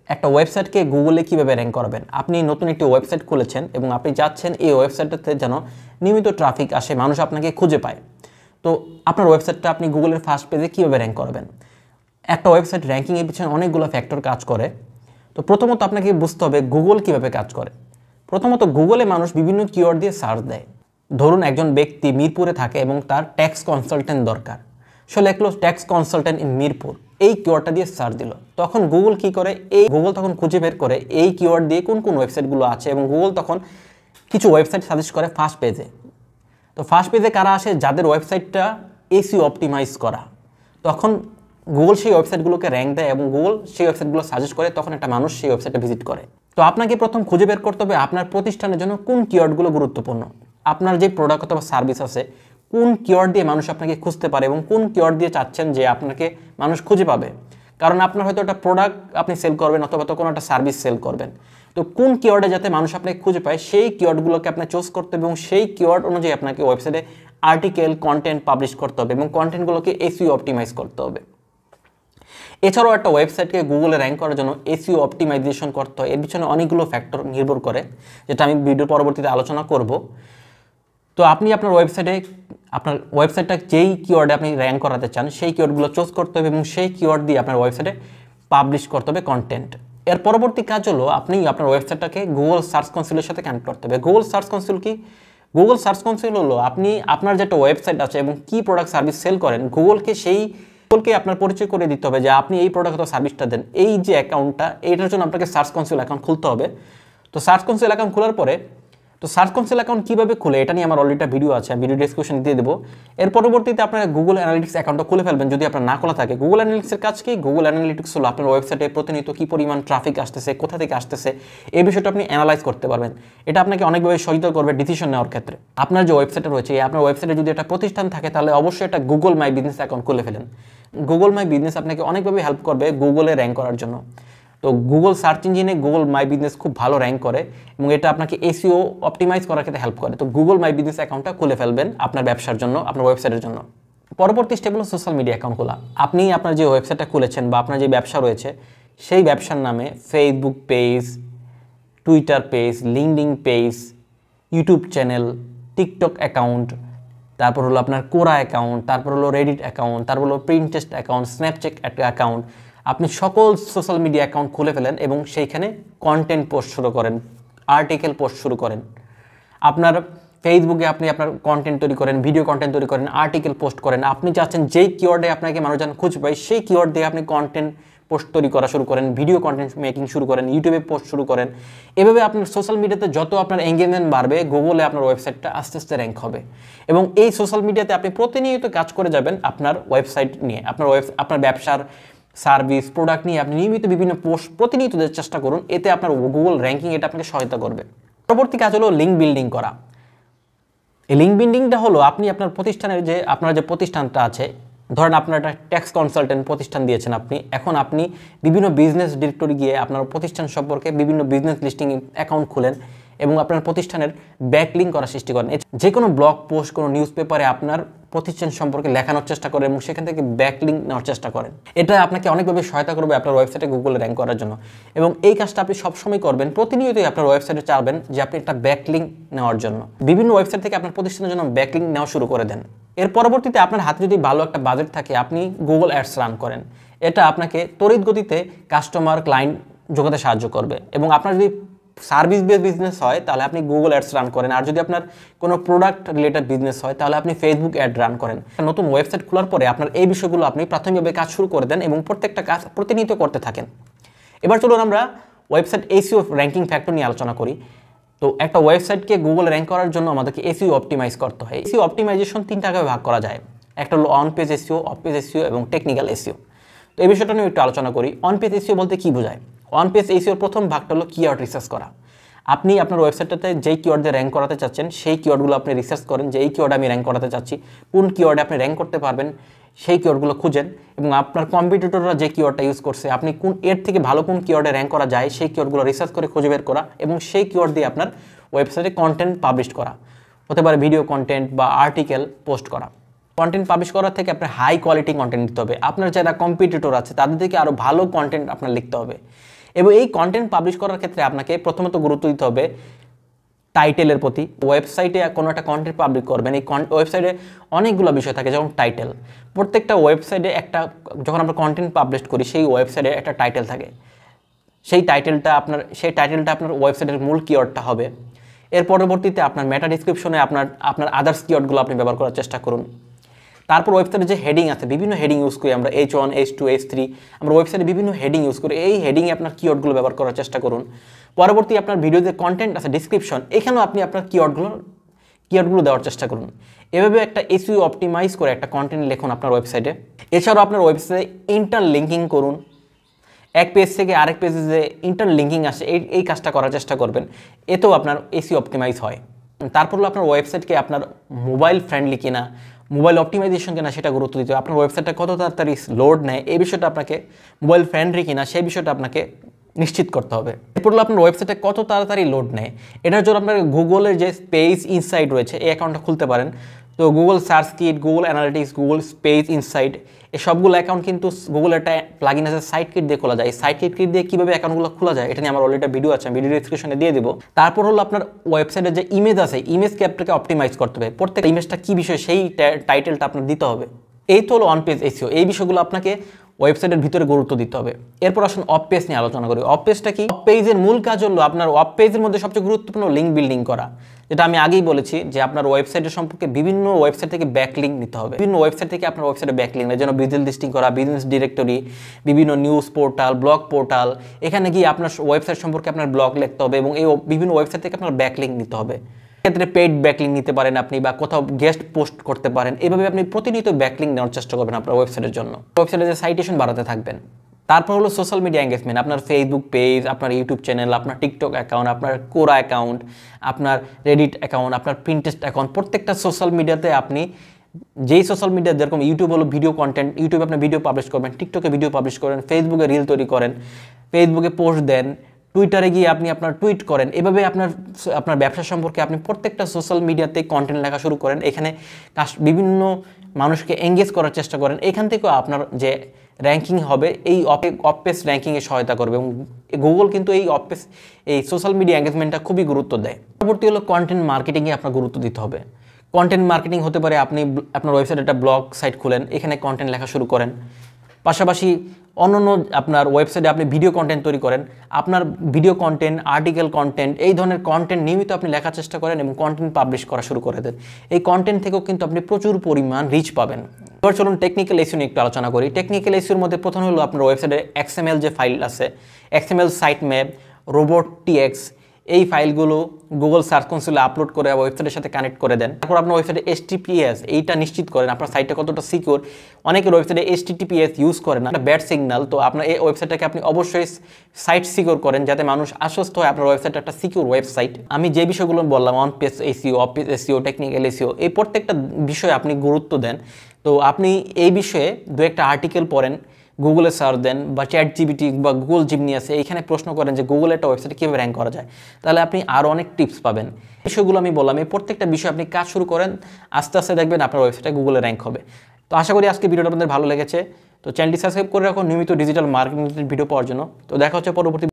একটা ওয়েবসাইটকে গুগলে কিভাবে র্যাঙ্ক করাবেন। আপনি নতুন একটি ওয়েবসাইট খুলেছেন এবং আপনি চাচ্ছেন এই ওয়েবসাইটটাতে যেন নিয়মিত ট্রাফিক আসে, মানুষ আপনাকে খুঁজে পায়। তো আপনার ওয়েবসাইটটা আপনি গুগলের ফার্স্ট পেজে কীভাবে র্যাঙ্ক করবেন। একটা ওয়েবসাইট র্যাঙ্কিংয়ের পিছনে অনেকগুলো ফ্যাক্টর কাজ করে। তো প্রথমত আপনাকে বুঝতে হবে গুগল কীভাবে কাজ করে। প্রথমত গুগলে মানুষ বিভিন্ন কিওয়ার্ড দিয়ে সার্চ দেয়। ধরুন একজন ব্যক্তি মিরপুরে থাকে এবং তার ট্যাক্স কনসালটেন্ট দরকার, সে লিখলো ট্যাক্স কনসালটেন্ট ইন মিরপুর, এই কিওয়ার্ডটা দিয়ে সার্চ দিল। তখন গুগল কি করে, গুগল তখন খুঁজে বের করে এই কিওয়ার্ড দিয়ে কোন কোন ওয়েবসাইটগুলো আছে এবং গুগল তখন কিছু ওয়েবসাইট সাজেস্ট করে ফার্স্ট পেজে। তো ফার্স্ট পেজে কারা আসে, যাদের ওয়েবসাইটটা এসইও অপটিমাইজ করা। তখন গুগল সেই ওয়েবসাইটগুলোকে র্যাঙ্ক দেয় এবং গুগল সেই ওয়েবসাইটগুলো সাজেস্ট করে, তখন একটা মানুষ সেই ওয়েবসাইটে ভিজিট করে। তো আপনাকে প্রথম খুঁজে বের করতে হবে আপনার প্রতিষ্ঠানের জন্য কোন কিওয়ার্ডগুলো গুরুত্বপূর্ণ। আপনার যে প্রোডাক্ট অথবা সার্ভিস আছে কোন কিওয়ার্ড দিয়ে মানুষ আপনাকে খুঁজতে পারে এবং কোন কিওয়ার্ড দিয়ে চাচ্ছেন যে আপনাকে মানুষ খুঁজে পাবে। কারণ আপনার হয়তো একটা প্রোডাক্ট আপনি সেল করবেন অথবা তো কোনো একটা সার্ভিস সেল করবেন। তো কোন কিওয়ার্ডে যাতে মানুষ আপনাকে খুঁজে পায় সেই কিওয়ার্ডগুলোকে আপনি চুজ করতে হবে এবং সেই কিওয়ার্ড অনুযায়ী আপনাকে ওয়েবসাইটে আর্টিকেল কন্টেন্ট পাবলিশ করতে হবে এবং কন্টেন্টগুলোকে এসইও অপটিমাইজ করতে হবে। এছাড়াও একটা ওয়েবসাইটকে গুগলে র্যাঙ্ক করার জন্য এসইও অপটিমাইজেশন করতে হয়। এর পিছনে অনেকগুলো ফ্যাক্টর নির্ভর করে, যেটা আমি ভিডিও পরবর্তীতে আলোচনা করব। তো আপনি আপনার ওয়েবসাইটটা যেই কিওয়ার্ডে আপনি র্যাঙ্ক করাতে চান সেই কিওয়ার্ডগুলো চুজ করতে হবে এবং সেই কিওয়ার্ড দিয়ে আপনার ওয়েবসাইটে পাবলিশ করতে হবে কন্টেন্ট। এর পরবর্তী কাজ হলো আপনি আপনার ওয়েবসাইটটাকে গুগল সার্চ কনসোলের সাথে কানেক্ট করতে হবে। গুগল সার্চ কনসোল কি? গুগল সার্চ কনসোল হলো আপনি আপনার যেটা ওয়েবসাইট আছে এবং কি প্রোডাক্ট সার্ভিস সেল করেন, গুগলকে আপনার পরিচয় করে দিতে হবে যে আপনি এই প্রোডাক্ট অথবা সার্ভিসটা দেন। এই যে অ্যাকাউন্টটা, এইটার জন্য আপনাকে সার্চ কনসোল অ্যাকাউন্ট খুলতে হবে। তো সার্চ কনসোল অ্যাকাউন্ট খোলার পরে সার্চ কনসোল অ্যাকাউন্ট কীভাবে খুলে এটা নিয়ে আমার অলরেডি একটা ভিডিও আছে, ভিডিও ডেসক্রিপশন দিয়ে দেবো। এর পরবর্তীতে আপনারা গুগল অ্যানালিটিক্স অ্যাকাউন্টটা খুলে ফেলবেন যদি আপনার না খোলা থাকে। গুগল অ্যানালিটিক্সের কাজ কি? গুগল অ্যানালিটিক্স হলো আপনার ওয়েবসাইটে প্রতিনিয়ত কী পরিমাণ ট্রাফিক আসতেছে, কোথা থেকে আসতেছে, এই বিষয়টা আপনি অ্যানালাইজ করতে পারবেন। এটা আপনাকে অনেকভাবে সহায়তা করবে ডিসিশন নেওয়ার ক্ষেত্রে। আপনার যে ওয়েবসাইটে রয়েছে, আপনার ওয়েবসাইটে যদি একটা প্রতিষ্ঠান থাকে তাহলে অবশ্যই একটা গুগল মাই বিজনেস অ্যাকাউন্ট খুলে ফেলেন। গুগল মাই বিজনেস আপনাকে অনেকভাবে হেল্প করবে গুগলে র্যাঙ্ক করার জন্য। তো গুগল সার্চ ইঞ্জিনে গুগল মাই বিজনেস খুব ভালো র্যাঙ্ক করে এবং এটা আপনাকে এসইও অপটিমাইজ করার ক্ষেত্রে হেল্প করে। তো গুগল মাই বিজনেস অ্যাকাউন্টটা খুলে ফেলবেন আপনার ব্যবসার জন্য, আপনার ওয়েবসাইটের জন্য। পরবর্তী স্টেপ হলো সোশ্যাল মিডিয়া অ্যাকাউন্ট খোলা। আপনি আপনার যে ওয়েবসাইটটা খুলেছেন বা আপনার যে ব্যবসা রয়েছে সেই ব্যবসার নামে Facebook page, Twitter page, LinkedIn page, YouTube channel, TikTok account, তারপর হলো আপনার কোরা অ্যাকাউন্ট, তারপর হলো রেডিট অ্যাকাউন্ট, তারপর হলো প্রিন্টেস্ট অ্যাকাউন্ট, স্ন্যাপচ্যাট অ্যাকাউন্ট। আপনি সকল সোশ্যাল মিডিয়া অ্যাকাউন্ট খুলে ফেলেন এবং সেইখানে কন্টেন্ট পোস্ট শুরু করেন, আর্টিকেল পোস্ট শুরু করেন। আপনার ফেসবুকে আপনি আপনার কন্টেন্ট তৈরি করেন, ভিডিও কন্টেন্ট তৈরি করেন, আর্টিকেল পোস্ট করেন। আপনি চাচ্ছেন যেই কিওয়ার্ডে আপনাকে মানুষজন খুঁজে পায় সেই কিওয়ার্ড দিয়ে আপনি কন্টেন্ট পোস্ট তৈরি করা শুরু করেন, ভিডিও কন্টেন্ট মেকিং শুরু করেন, ইউটিউবে পোস্ট শুরু করেন। এভাবে আপনার সোশ্যাল মিডিয়াতে যত আপনার এঙ্গেজমেন্ট বাড়বে, গুগলে আপনার ওয়েবসাইটটা আস্তে আস্তে র্যাঙ্ক হবে। এবং এই সোশ্যাল মিডিয়াতে আপনি প্রতিনিয়ত কাজ করে যাবেন আপনার ওয়েবসাইট নিয়ে, আপনার ব্যবসার সার্ভিস প্রোডাক্ট নিয়ে আপনি নিয়মিত বিভিন্ন পোস্ট প্রতিনিয়ত দেওয়ার চেষ্টা করুন। এতে আপনার গুগল র্যাঙ্কিং এটা আপনাকে সহায়তা করবে। পরবর্তী কাজ হলো লিঙ্ক বিল্ডিং করা। এই লিঙ্ক বিল্ডিংটা হলো আপনি আপনার প্রতিষ্ঠানের আপনার যে প্রতিষ্ঠানটা আছে, ধরেন আপনার একটা ট্যাক্স কনসালটেন্ট প্রতিষ্ঠান দিয়েছেন এখন আপনি বিভিন্ন বিজনেস ডিরেক্টরি গিয়ে আপনার প্রতিষ্ঠান সম্পর্কে বিভিন্ন বিজনেস লিস্টিং অ্যাকাউন্ট খুলেন এবং আপনার প্রতিষ্ঠানের ব্যাকলিঙ্ক করা সৃষ্টি করেন। যে কোনো ব্লগ পোস্ট, কোনো নিউজ পেপারে আপনার প্রতিষ্ঠান সম্পর্কে লেখানোর চেষ্টা করেন এবং সেখান থেকে ব্যাকলিঙ্ক নেওয়ার চেষ্টা করেন। এটা আপনাকে অনেকভাবে সহায়তা করবে আপনার ওয়েবসাইটে গুগলে র্যাঙ্ক করার জন্য। এবং এই কাজটা আপনি সবসময় করবেন, প্রতিনিয়তই আপনার ওয়েবসাইটে চাইবেন যে আপনি একটা ব্যাকলিঙ্ক নেওয়ার জন্য। বিভিন্ন ওয়েবসাইট থেকে আপনার প্রতিষ্ঠানের জন্য ব্যাকলিঙ্ক নেওয়া শুরু করে দেন। এর পরবর্তীতে আপনার হাতে যদি ভালো একটা বাজেট থাকে আপনি গুগল অ্যাডস রান করেন। এটা আপনাকে তড়িৎ গতিতে কাস্টমার ক্লায়েন্ট জোগাতে সাহায্য করবে। এবং আপনার যদি সার্ভিস বেস বিজনেস হয় তাহলে আপনি গুগল অ্যাডস রান করেন, আর যদি আপনার কোনো প্রোডাক্ট রিলেটেড বিজনেস হয় তাহলে আপনি ফেসবুক অ্যাড রান করেন। নতুন ওয়েবসাইট খোলার পরে আপনার এই বিষয়গুলো আপনি প্রাথমিকভাবে কাজ শুরু করে দেন এবং প্রত্যেকটা কাজ প্রতিনিয়ত করতে থাকেন। এবার চলুন আমরা ওয়েবসাইট এসইও র্যাঙ্কিং ফ্যাক্টর নিয়ে আলোচনা করি। তো একটা ওয়েবসাইটকে গুগল র্যাঙ্ক করার জন্য আমাদেরকে এসইও অপটিমাইজ করতে হয়। এসইও অপটিমাইজেশন তিনটা ভাগে ভাগ করা যায়। একটা হলো on page SEO, of page SEO এবং টেকনিক্যাল এসইও। তো এই বিষয়টা নিয়ে একটু আলোচনা করি। অন পেজ এসইও বলতে কি বোঝায়? অন পেজ এসইওর প্রথম ভাগটা হলো কিওয়ার্ড রিসার্চ করা। আপনি আপনার ওয়েবসাইটটাতে যেই কিওয়ার্ড দিয়ে র্যাঙ্ক করাতে চাচ্ছেন সেই কিওয়ার্ডগুলো আপনি রিসার্চ করেন যে এই কিওয়ার্ডে আমি র্যাঙ্ক করাতে চাচ্ছি, কোন কিওয়ার্ডে আপনি র্যাঙ্ক করতে পারবেন সেই কিওয়ার্ডগুলো খুঁজেন। এবং আপনার কম্পিটিটররা যে কিওয়ার্ডটা ইউজ করছে আপনি এর থেকে ভালো কোন কিওয়ার্ডে র্যাঙ্ক করা যায় সেই কিওয়ার্ডগুলো রিসার্চ করে খুঁজে বের করা এবং সেই কিওয়ার্ড দিয়ে আপনার ওয়েবসাইটে কন্টেন্ট পাবলিশ করা, হতে পারে ভিডিও কন্টেন্ট বা আর্টিকেল পোস্ট করা। কন্টেন্ট পাবলিশ করার থেকে আপনার হাই কোয়ালিটি কন্টেন্ট দিতে হবে। আপনার যারা কম্পিটিটর আছে তাদের থেকে আরও ভালো কন্টেন্ট আপনার লিখতে হবে এবং এই কন্টেন্ট পাবলিশ করার ক্ষেত্রে আপনাকে প্রথমত গুরুত্ব দিতে হবে টাইটেলের প্রতি। ওয়েবসাইটে কোনো একটা কন্টেন্ট পাবলিশ করবেন, এই ওয়েবসাইটে অনেকগুলো বিষয় থাকে, যেমন টাইটেল। প্রত্যেকটা ওয়েবসাইটে যখন আমরা কন্টেন্ট পাবলিশ করি সেই ওয়েবসাইটে একটা টাইটেল থাকে। সেই টাইটেলটা আপনার ওয়েবসাইটের মূল কিওয়ার্ডটা হবে। এর পরবর্তীতে আপনার মেটা ডিসক্রিপশনে আপনার আদার্স কিওয়ার্ডগুলো আপনি ব্যবহার করার চেষ্টা করুন। তারপর ওয়েবসাইটে যে হেডিং আছে, বিভিন্ন হেডিং ইউজ করি আমরা, H1, H2, H3, আমরা ওয়েবসাইটে বিভিন্ন হেডিং ইউজ করি। এই হেডিংয়ে আপনার কিওয়ার্ডগুলো ব্যবহার করার চেষ্টা করুন। পরবর্তী আপনার ভিডিওতে কন্টেন্ট আছে, ডিসক্রিপশন, এখানেও আপনি আপনার কিওয়ার্ডগুলো দেওয়ার চেষ্টা করুন। এভাবে একটা SEO অপটিমাইজ করে একটা কন্টেন্ট লিখুন আপনার ওয়েবসাইটে। এছাড়াও আপনার ওয়েবসাইটে ইন্টারলিঙ্কিং করুন। এক পেজ থেকে আরেক পেজে যে ইন্টারলিঙ্কিং আসে এই কাজটা করার চেষ্টা করবেন, এতেও আপনার SEO অপটিমাইজ হয়। তারপর হলো আপনার ওয়েবসাইটকে আপনার মোবাইল ফ্রেন্ডলি কিনা, মোবাইল অপটিমাইজেশন কিনা সেটা গুরুত্ব দিতে হবে। আপনার ওয়েবসাইটটা কত তাড়াতাড়ি লোড নেয় এই বিষয়টা আপনাকে, মোবাইল ফ্রেন্ডলি কিনা সেই বিষয়টা আপনাকে নিশ্চিত করতে হবে। এরপর হলো আপনার ওয়েবসাইটে কত তাড়াতাড়ি লোড নেয়, এটার জন্য আপনার গুগলের যে পেজ ইনসাইট রয়েছে এই অ্যাকাউন্টটা খুলতে পারেন। তো Google search kit, Google analytics, Google page insight, এই সবগুলো অ্যাকাউন্ট কিন্তু গুগল একটা প্লাগইন আছে সাইট কিট দিয়ে খোলা যায়। এই সাইট কিট দিয়ে কীভাবে অ্যাকাউন্টগুলো খোলা যায় এটা নিয়ে আমার অলরেডি একটা ভিডিও আছে, ভিডিও ডিসক্রিপশনে দিয়ে দিব। তারপর হলো আপনার ওয়েবসাইটের যে ইমেজ আছে, ইমেজ ক্যাপটাকে অপটিমাইজ করতে হবে। প্রত্যেক ইমেজটা কী বিষয় সেই টাইটেলটা আপনার দিতে হবে। এই তো হলো অন পেজ SEO। এই বিষয়গুলো আপনাকে ওয়েবসাইটের ভিতরে গুরুত্ব দিতে হবে। এরপর আসুন অফ পেজ নিয়ে আলোচনা করি। অফ পেজটা কি? অফ পেজের মূল কাজ হলো আপনার অফ পেজের মধ্যে সবচেয়ে গুরুত্বপূর্ণ লিঙ্ক বিল্ডিং করা, যেটা আমি আগেই বলেছি যে আপনার ওয়েবসাইটের সম্পর্কে বিভিন্ন ওয়েবসাইট থেকে ব্যাকলিঙ্ক নিতে হবে। বিভিন্ন ওয়েবসাইট থেকে আপনার ওয়েবসাইটে ব্যাকলিঙ্ক নেয়, যেন বিজনেস লিস্টিং করা, বিজনেস ডিরেক্টরি, বিভিন্ন নিউজ পোর্টাল, ব্লগ পোর্টাল, এখানে গিয়ে আপনার ওয়েবসাইট সম্পর্কে আপনার ব্লগ লিখতে হবে এবং এই বিভিন্ন ওয়েবসাইট থেকে আপনার ব্যাকলিঙ্ক নিতে হবে। ক্ষেত্রে পেইড ব্যাকলিঙ্ক নিতে পারেন আপনি, বা কোথাও গেস্ট পোস্ট করতে পারেন। এভাবে আপনি প্রতিনিয়ত ব্যাকলিঙ্ক নেওয়ার চেষ্টা করবেন আপনার ওয়েবসাইটের জন্য। ওয়েবসাইটে যে সাইটেশন বাড়াতে থাকবেন। তারপর হলো সোশ্যাল মিডিয়া এঙ্গেজমেন্ট। আপনার ফেসবুক পেজ, আপনার ইউটিউব চ্যানেল, আপনার টিকটক অ্যাকাউন্ট, আপনার কোরা অ্যাকাউন্ট, আপনার রেডিট অ্যাকাউন্ট, আপনার পিন্টারেস্ট অ্যাকাউন্ট, প্রত্যেকটা সোশ্যাল মিডিয়াতে আপনি যেই সোশ্যাল মিডিয়া যেরকম ইউটিউব হলো ভিডিও কন্টেন্ট, ইউটিউবে আপনি ভিডিও পাবলিশ করবেন, টিকটকে ভিডিও পাবলিশ করেন, ফেসবুকে রিল তৈরি করেন, ফেসবুকে পোস্ট দেন, টুইটারে গিয়ে আপনি আপনার টুইট করেন। এভাবে আপনার ব্যবসা সম্পর্কে আপনি প্রত্যেকটা সোশ্যাল মিডিয়াতে কন্টেন্ট লেখা শুরু করেন। এখানে বিভিন্ন মানুষকে এঙ্গেজ করার চেষ্টা করেন। এখান থেকেও আপনার যে র্যাঙ্কিং হবে এই অফ পেজ র্যাঙ্কিংয়ে সহায়তা করবে এবং গুগল কিন্তু এই সোশ্যাল মিডিয়া এঙ্গেজমেন্টটা খুবই গুরুত্ব দেয়। পরবর্তী হলো কন্টেন্ট মার্কেটিংয়ে আপনার গুরুত্ব দিতে হবে। কন্টেন্ট মার্কেটিং হতে পারে আপনি আপনার ওয়েবসাইটে একটা ব্লগ সাইট খুলেন, এখানে কন্টেন্ট লেখা শুরু করেন। পাশাপাশি অন্যান্য আপনার ওয়েবসাইটে আপনি ভিডিও কন্টেন্ট তৈরি করেন। আপনার ভিডিও কন্টেন্ট, আর্টিকেল কন্টেন্ট, এই ধরনের কন্টেন্ট নিয়মিত আপনি লেখার চেষ্টা করেন এবং কন্টেন্ট পাবলিশ করা শুরু করে দেন। এই কন্টেন্ট থেকেও কিন্তু আপনি প্রচুর পরিমাণ রিচ পাবেন। এবার চলুন টেকনিক্যাল SEO নিয়ে একটু আলোচনা করি। টেকনিক্যাল SEOর মধ্যে প্রথম হলো আপনার ওয়েবসাইটে XML যে ফাইল আছে, XML সাইট ম্যাপ, RobotTX, এই ফাইলগুলো গুগল সার্চ কনসোলে আপলোড করে ওয়েবসাইটের সাথে কানেক্ট করে দেন। তারপর আপনার ওয়েবসাইটে HTTPS এইটা নিশ্চিত করেন আপনার সাইটটা কতটা সিকিউর। অনেকের ওয়েবসাইটে HTTPS ইউজ করেন না, ব্যাড সিগন্যাল। তো আপনার এই ওয়েবসাইটটাকে আপনি অবশ্যই সাইট সিকিউর করেন যাতে মানুষ আশ্বস্ত হয় আপনার ওয়েবসাইটটা একটা সিকিউর ওয়েবসাইট। আমি যে বিষয়গুলো বললাম, on page SEO, of page SEO, technical SEO, এই প্রত্যেকটা বিষয়ে আপনি গুরুত্ব দেন। তো আপনি এই বিষয়ে দু একটা আর্টিকেল পড়েন, গুগলে সার্চ দেন, বা ChatGPT বা গুগল জিমনি আছে, এইখানে প্রশ্ন করেন যে গুগল একটা ওয়েবসাইটে কীভাবে র্যাঙ্ক করা যায়, তাহলে আপনি আরও অনেক টিপস পাবেন। বিষয়গুলো আমি বললাম, এই প্রত্যেকটা বিষয় আপনি কাজ শুরু করেন, আস্তে আস্তে দেখবেন আপনার ওয়েবসাইটে গুগলে র্যাঙ্ক হবে। তো আশা করি আজকে ভিডিওটা আপনাদের ভালো লেগেছে। তো চ্যানেলটি সাবস্ক্রাইব করে রাখুন নিয়মিত ডিজিটাল মার্কেটিং ভিডিও পাওয়ার জন্য। তো দেখা হচ্ছে পরবর্তী